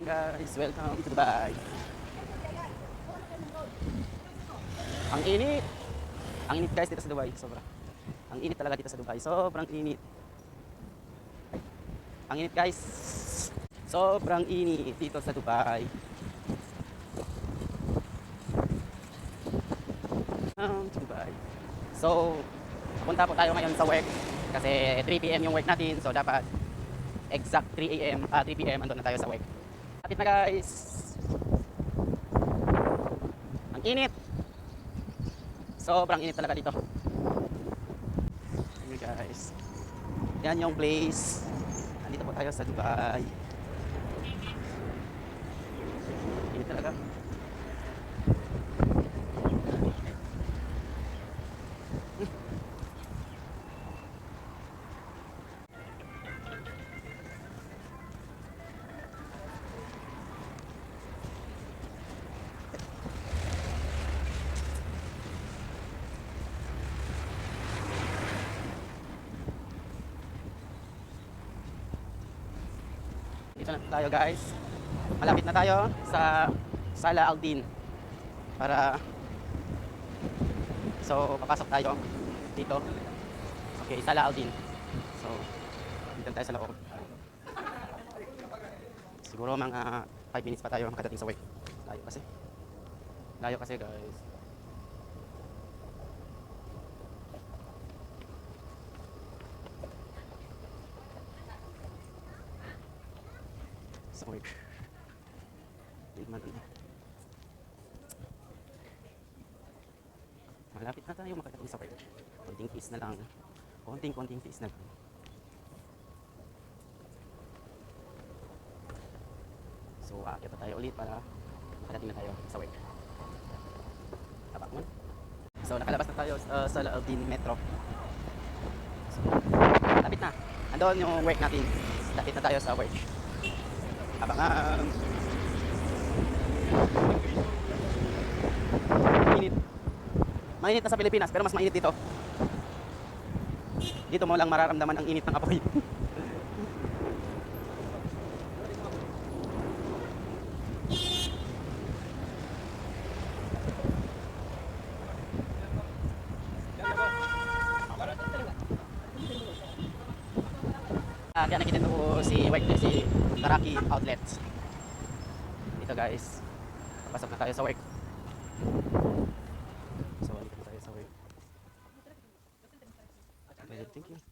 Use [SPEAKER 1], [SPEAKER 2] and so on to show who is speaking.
[SPEAKER 1] guys, welcome to Dubai. Ang init. Ang init guys dito sa Dubai, sobra. Ang init talaga dito sa Dubai, sobrang init. Ang init guys. Sobrang init dito sa Dubai. Dubai. So, punta po tayo ngayon sa work kasi 3 PM yung work natin. So, dapat exact 3 AM, 3 PM andun na tayo sa work. Kapit na guys. Ang init. Sobrang init talaga dito. Ayan guys. Yan yung place. Nandito po tayo sa Dubai. Init talaga. Dito na tayo guys. Malapit na tayo sa Salah Al Din. Papasok tayo dito. Okay, Salah Al Din. So, dito tayo sa loob. Siguro mga 5 minutes pa tayo makadating sa work. Layo kasi. Layo kasi guys. Sa work. Malapit na tayo makadating sa work. Konting tiis na lang. Konting tiis na lang. So, aakyat na tayo ulit para makadating na tayo sa work. Tapak mo. So, nakalabas na tayo sa Salah Al Din Metro. So, lapit na. Andun yung work natin. Lapit na tayo sa work. Abangan. Mainit. Mainit na sa Pilipinas pero mas mainit dito. Dito mo lang mararamdaman ang init ng apoy. Kaya nakita ko si Taraki Outlet. Dito guys. Pasok na tayo sa work. So, dito na tayo sa work. Okay, thank you.